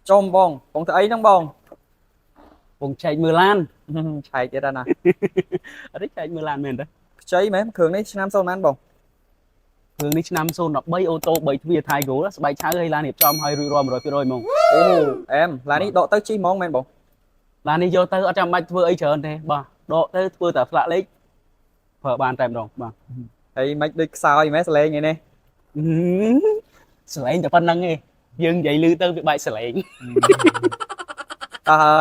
chôm bông thấy nóng bông. បងចែកមើលឡាន Chạy chết ra nè. អត់ទេចែកមើលឡានមែនទេ Chơi mấy thường đấy năm sau ăn bông. គ្រឿងនេះឆ្នាំ013អូតូ3ទ្វារ Tiger ស្បែកឆៅឲ្យឡានរៀបចំឲ្យរួចរាល់ 100% ហ្មង Ồ em là đi độ tới chi món men bông. ឡាននេះយកទៅអត់ចាំបាច់ធ្វើអីច្រើនទេបាទដកទៅធ្វើតែស្លាកលេខប្រើបានតែម្ដងបាទ Thì mấy đứa sao mấy lên vậy nè. ស្រែងតែប៉ុណ្្នឹងឯងយើងនិយាយលឺទៅវាបែកស្រែង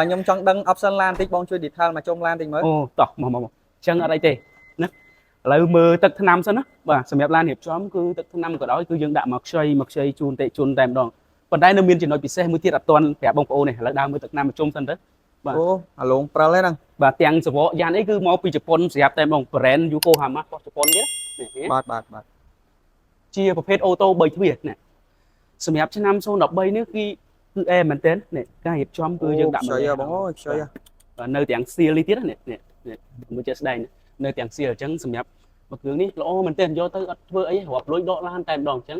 Nhưng trong đăng option lan tích bông chui detail mà trong lan thì mới. អូតោះមកចឹងអត់អីទេណាឥឡូវមើលទឹកថ្នាំសិនណាបាទសម្រាប់ឡានរៀបចំគឺទឹកថ្នាំក៏ដោយគឺយើងដាក់មកខ្ចីជូនតែម្ដងប៉ុន្តែនៅមានចំណុចពិសេសមួយទៀតអត់ទាន់ប្រាប់បងប្អូនទេឥឡូវដើរមើលទឹកថ្នាំមកជុំសិនទៅ Ồ luôn pro lên năng. បាទទាំងសវកយ៉ានអីគឺមកពីជប៉ុនស្រាប់តែម្ដង brand Yokohama របស់ជប៉ុនទៀត Bạt. ជាប្រភេទអូតូ3ទ្វារណាសម្រាប់ឆ្នាំ013នេះគឺអែមែនទែននេះការរៀបចំគឺយើងដាក់មក Chơi bông ơi chơi. នៅទាំងសៀលនេះទៀតនេះមើលចេះស្ដែងនៅទាំងសៀលអញ្ចឹងសម្រាប់មួយគ្រឿងនេះល្អមែនទែនយកទៅអត់ធ្វើអីរាប់លុយដកឡានតែម្ដងអញ្ចឹង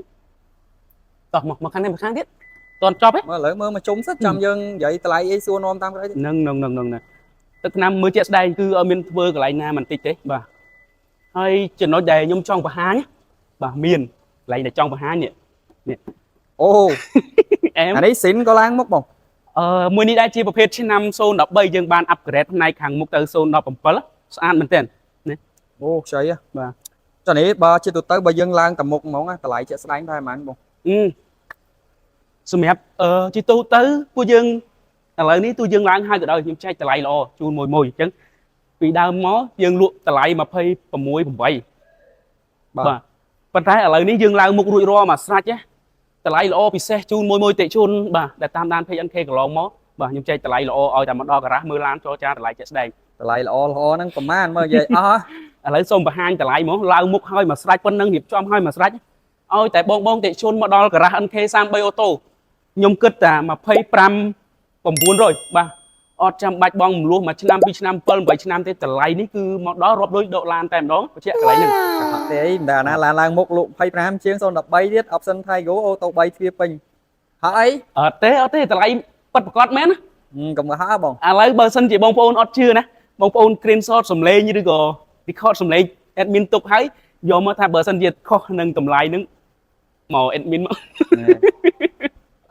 តោះមកខាងនេះមកខាងទៀតតន់ចប់ហ៎ Mà lỡ mơ mà trúng sách trăm dân vậy lại ấy xua non tam cái đấy. នឹងទឹកថ្នាំមើលជាក់ស្ដែងគឺអត់មានធ្វើកន្លែងណាមិនតិចទេបាទហើយចំណុចដែលខ្ញុំចង់បង្ហាញបាទមានកន្លែងដែលចង់បង្ហាញនេះ Ồ អែម anh ấy xịn có lan mất bông. មួយនេះដែរជាប្រភេទឆ្នាំ013យើងបាន upgrade ផ្នែកខាងមុខទៅ017ស្អាតមែនទែន Ồ chơi á. Bà. Cho nên bà chưa tụt tới bà dân lan tầm một món á, ta lại sẽ đánh thôi mà anh bông. សម្រាប់ជាទូទៅពួកយើងឥឡូវនេះទូយើងឡើងហើយក៏ដោយខ្ញុំចែកតម្លៃល្អជូនមួយអញ្ចឹងពីដើមមកយើងលក់តម្លៃ26.8 បាទប៉ុន្តែឥឡូវនេះយើងឡើងមុខរួចរាល់មកស្រាច់ណាតម្លៃល្អពិសេសជូនមួយតិចជូនបាទដែលតាមដាន page NK កន្លងមកបាទខ្ញុំចែកតម្លៃល្អឲ្យតែមកដល់ការ៉ាសមើលឡានចរចាតម្លៃជាក់ស្ដែង Ta lạiល្អហ្នឹងប្រហែលមើលយាយអស់ ឥឡូវសូមបង្ហាញតម្លៃមកឡើងមុខឲ្យមកស្រាច់ប៉ុណ្ណឹងរៀបចំឲ្យមកស្រាច់ឲ្យតែបងតិចជូនមកដល់ការ៉ាស NK 33អូតូខ្ញុំគិតតែ25,900 បាទអត់ចាំបាច់បងមលោះមួយឆ្នាំ2ឆ្នាំ7 8ឆ្នាំទេតម្លៃនេះគឺមកដល់រាប់លុយដកឡានតែម្ដងបញ្ជាក់កន្លែងហ្នឹង ទេអីមិនដែរណាឡើងមុខលក់25ជាង013ទៀត option Tiger អូតូ3ទ្វារពេញហើយអី អត់ទេតម្លៃប៉ិតប្រកបមែនណា កុំហៅបង ឥឡូវបើសិនជាបងប្អូនអត់ជឿណាបងប្អូន screenshot សំឡេងឬក៏ record សំឡេង admin ទុកហើយយកមកថាបើសិនជាខុសនឹងតម្លៃហ្នឹងមក admin មក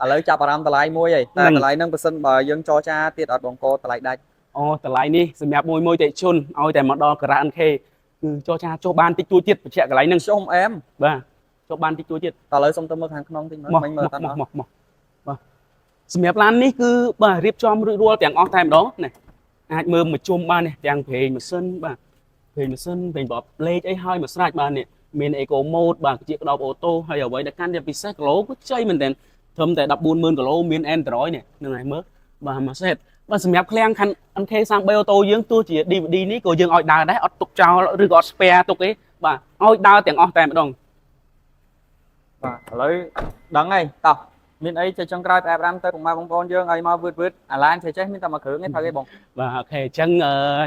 ឥឡូវចាប់អារម្មណ៍តម្លៃមួយហើយតែតម្លៃហ្នឹងបើសិនបើយើងចរចាទៀតអត់បងកតម្លៃដាច់ អូតម្លៃនេះសម្រាប់មួយតិចជនឲ្យតែមកដល់ការ៉ា NK គឺចរចាចុះបានតិចតួចទៀតបញ្ជាក់កន្លែងហ្នឹង សុំអែម បាទចុះបានតិចតួចទៀត តើឥឡូវសុំទៅមើលខាងក្នុងតិចមើលមិញមើលតាន់អស់ មកបាទសម្រាប់ឡាននេះគឺបាទរៀបចំរួចរាល់ទាំងអស់តែម្ដងណាអាចមើលមកជុំបាននេះទាំងប្រេងម៉ាស៊ីនបាទប្រេងម៉ាស៊ីនប្រេងប្រអប់លេខអីហើយមកស្រាច់បាននេះមាន Eco Mode បាទជាក្តោបអូតូហើយអ្វីដែលកាន់តែពិសេសគីឡូគឺខ្ចីមែនតើត្រឹមតែ 140,000 គីឡូមាន Android នេះនឹងឲ្យមើលបាទមួយសេតបាទសម្រាប់ឃ្លាំងខាង NK 33អូតូយើងទោះជា DVD នេះក៏យើងឲ្យដើរដែរអត់ទុកចោលឬក៏អត់ spare ទុកទេបាទឲ្យដើរទាំងអស់តែម្ដង បាទឥឡូវដឹងហើយតោះមានអីចេះចុងក្រោយប្រាប់ទៅបងប្អូនយើងឲ្យមកវឺតអាឡានចេះមានតែមួយគ្រឿងទេថើគេបង បាទអូខេអញ្ចឹង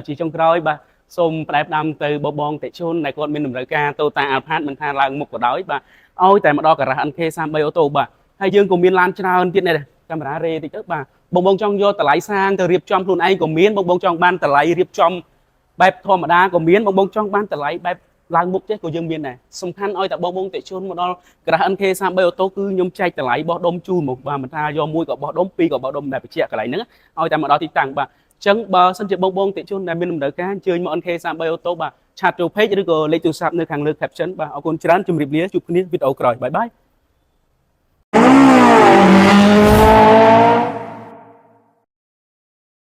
ជាចុងក្រោយបាទសូមផ្ដែផ្ដាំទៅបងតិជនដែលគាត់មានតម្រូវការទៅតា Alphard មិនថាឡើងមុខក៏ដោយបាទឲ្យតែមកដល់ការ៉ា NK 33អូតូបាទហើយយើងក៏មានឡានច្រើនទៀតនេះកាមេរ៉ារេតិចទៅបាទបងចង់យកតម្លៃសាងទៅរៀបចំខ្លួនឯងក៏មានបងចង់បានតម្លៃរៀបចំបែបធម្មតាក៏មានបងចង់បានតម្លៃបែបឡើងមុខចេះក៏យើងមានដែរសំខាន់ឲ្យតែបងតិជនមកដល់ការ៉ា NK 33អូតូគឺខ្ញុំចែកតម្លៃបោះដុំជូនមកបាទមិនថាយកមួយក៏បោះដុំពីរក៏បោះដុំដែលបញ្ជាក់កន្លែងហ្នឹងឲ្យតែមកដល់ទីតាំងបាទ ចឹងបើសិនជាបងតិជនដែលមានតម្រូវការអញ្ជើញមក NK 33អូតូបាទឆាតចូល page ឬក៏លេខទូរស័ព្ទនៅខាងលើ caption បាទអរគុណច្រើនជម្រាបលាជួបគ្នាវីដេអូក្រោយបាយបាយ